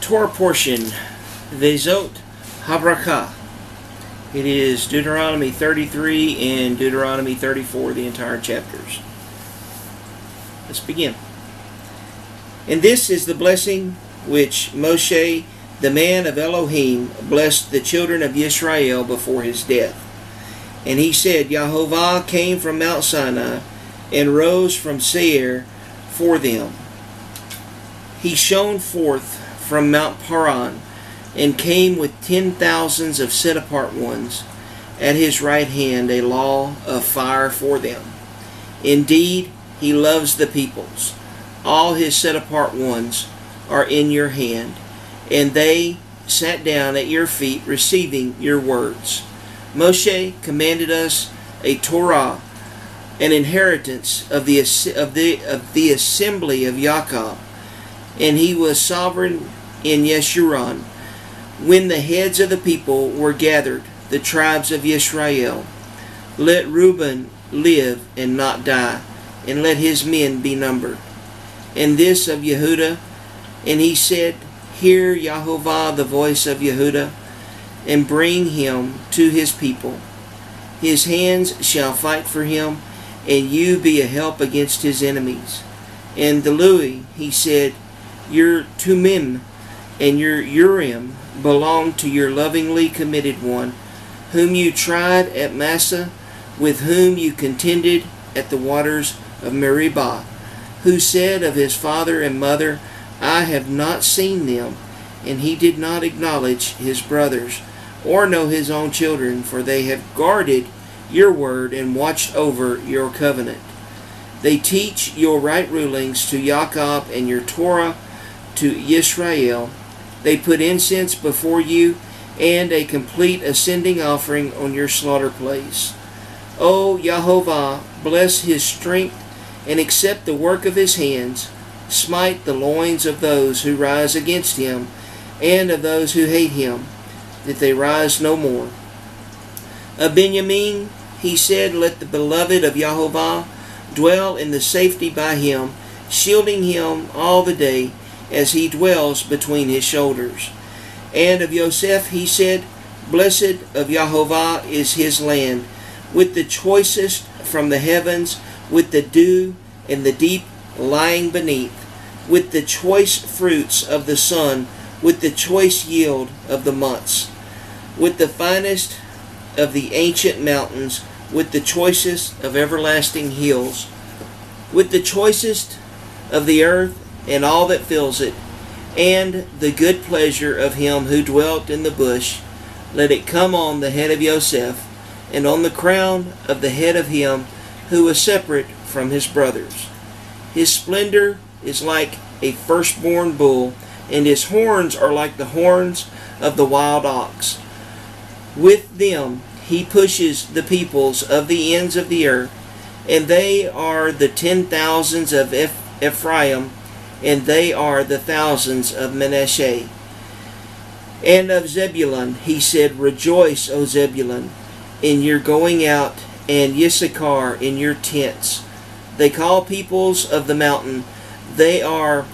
Torah portion, Vezot Habraka. It is Deuteronomy 33 and Deuteronomy 34, the entire chapters. Let's begin. And this is the blessing which Moshe, the man of Elohim, blessed the children of Israel before his death. And he said, Yahovah came from Mount Sinai and rose from Seir for them. He shone forth from Mount Paran and came with 10,000s of set-apart ones, at his right hand a law of fire for them. Indeed, he loves the peoples. All his set-apart ones are in your hand, and they sat down at your feet, receiving your words. Moshe commanded us a Torah, an inheritance of the assembly of Yaakov, and he was sovereign in Yeshurun. When the heads of the people were gathered, the tribes of Israel, let Reuben live and not die, and let his men be numbered. And this of Yehuda, and he said, Hear Yahovah the voice of Yehuda, and bring him to his people. His hands shall fight for him, and you be a help against his enemies. And the Lui, he said, Your Tumim and your Urim belong to your lovingly committed one, whom you tried at Massah, with whom you contended at the waters of Meribah, who said of his father and mother, I have not seen them, and he did not acknowledge his brothers, or know his own children, for they have guarded your word and watched over your covenant. They teach your right rulings to Yaakov and your Torah to Yisrael. They put incense before you and a complete ascending offering on your slaughter place. O Yahovah, bless his strength and accept the work of his hands. Smite the loins of those who rise against him and of those who hate him, that they rise no more. Of Benjamin, he said, Let the beloved of Yahovah dwell in the safety by him, shielding him all the day, as he dwells between his shoulders. And of Yosef he said, Blessed of Yahovah is his land, with the choicest from the heavens, with the dew and the deep lying beneath, with the choice fruits of the sun, with the choice yield of the months, with the finest of the ancient mountains, with the choicest of everlasting hills, with the choicest of the earth and all that fills it, and the good pleasure of him who dwelt in the bush. Let it come on the head of Yosef, and on the crown of the head of him who was separate from his brothers. His splendor is like a firstborn bull, and his horns are like the horns of the wild ox. With them he pushes the peoples of the ends of the earth, and they are the 10,000s of Ephraim, and they are the thousands of Manasseh. And of Zebulun he said, Rejoice, O Zebulun, in your going out, and Issachar in your tents. They call peoples of the mountain. There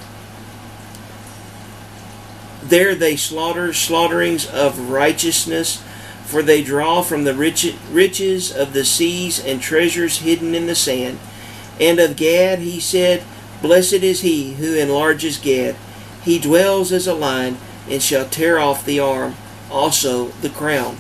they slaughter slaughterings of righteousness, for they draw from the riches of the seas and treasures hidden in the sand. And of Gad he said, Blessed is he who enlarges Gad. He dwells as a lion, and shall tear off the arm, also the crown.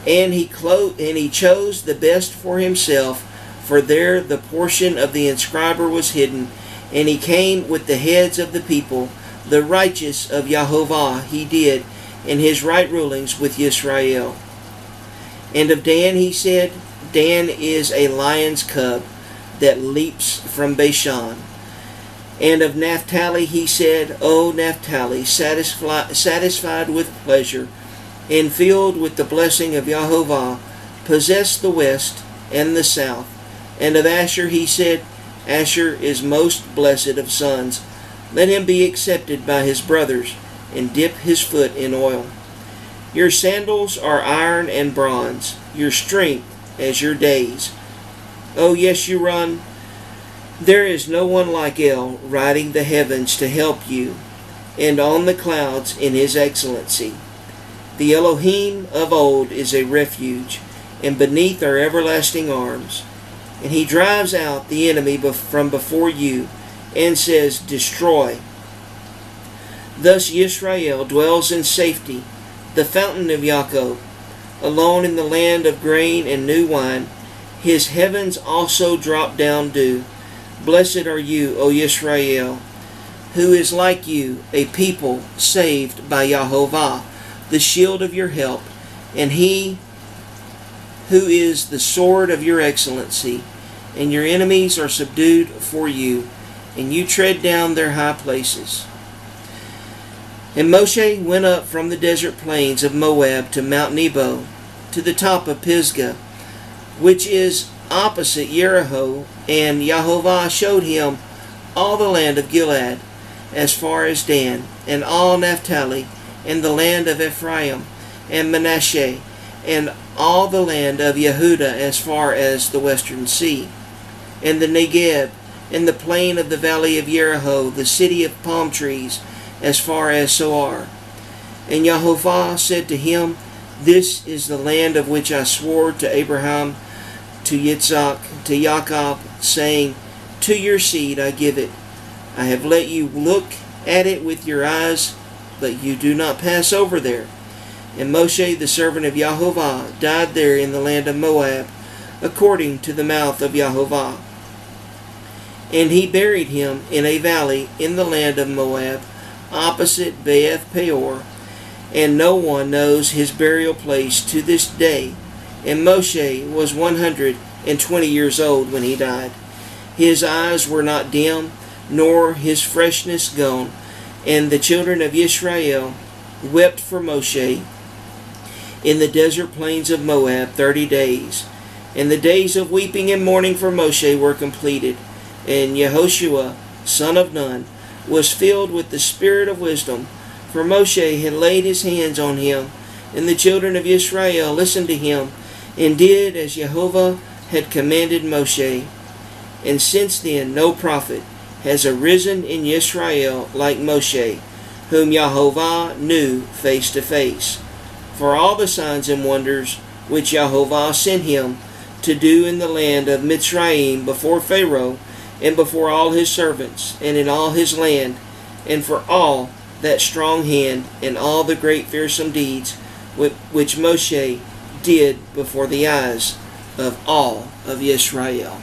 And he chose the best for himself, for there the portion of the inscriber was hidden. And he came with the heads of the people, the righteous of Yahovah he did, in his right rulings with Yisrael. And of Dan he said, Dan is a lion's cub that leaps from Bashan. And of Naphtali he said, O Naphtali, satisfied with pleasure, and filled with the blessing of Yahovah, possess the west and the south. And of Asher he said, Asher is most blessed of sons. Let him be accepted by his brothers, and dip his foot in oil. Your sandals are iron and bronze, your strength as your days. O Yeshurun, there is no one like El, riding the heavens to help you. and on the clouds in his excellency. The Elohim of old is a refuge, and beneath are everlasting arms. And he drives out the enemy from before you, and says, Destroy. Thus Yisrael dwells in safety, the fountain of Yaakov, alone in the land of grain and new wine. His heavens also drop down dew. Blessed are you, O Yisrael, who is like you, a people saved by Yahovah, the shield of your help, and he who is the sword of your excellency, and your enemies are subdued for you, and you tread down their high places. And Moshe went up from the desert plains of Moab to Mount Nebo, to the top of Pisgah, which is opposite Jericho, and Yahovah showed him all the land of Gilead, as far as Dan, and all Naphtali, and the land of Ephraim, and Manasseh, and all the land of Yehuda as far as the western sea, and the Negeb, and the plain of the valley of Jericho, the city of palm trees, as far as Soar. And Yahovah said to him, This is the land of which I swore to Abraham, to Yitzhak, to Yaakov, saying, To your seed I give it. I have let you look at it with your eyes, but you do not pass over there. And Moshe, the servant of Yahovah, died there in the land of Moab, according to the mouth of Yahovah. And he buried him in a valley in the land of Moab, opposite Beth Peor, and no one knows his burial place to this day. And Moshe was 120 years old when he died. His eyes were not dim, nor his freshness gone. And the children of Israel wept for Moshe in the desert plains of Moab 30 days. And the days of weeping and mourning for Moshe were completed. And Yehoshua, son of Nun, was filled with the spirit of wisdom, for Moshe had laid his hands on him. And the children of Israel listened to him, and did as Jehovah had commanded Moshe. And since then no prophet has arisen in Yisrael like Moshe, whom Yahovah knew face to face. For all the signs and wonders which Yahovah sent him to do in the land of Mitzrayim before Pharaoh, and before all his servants, and in all his land, and for all that strong hand, and all the great fearsome deeds which Moshe did before the eyes of all of Israel.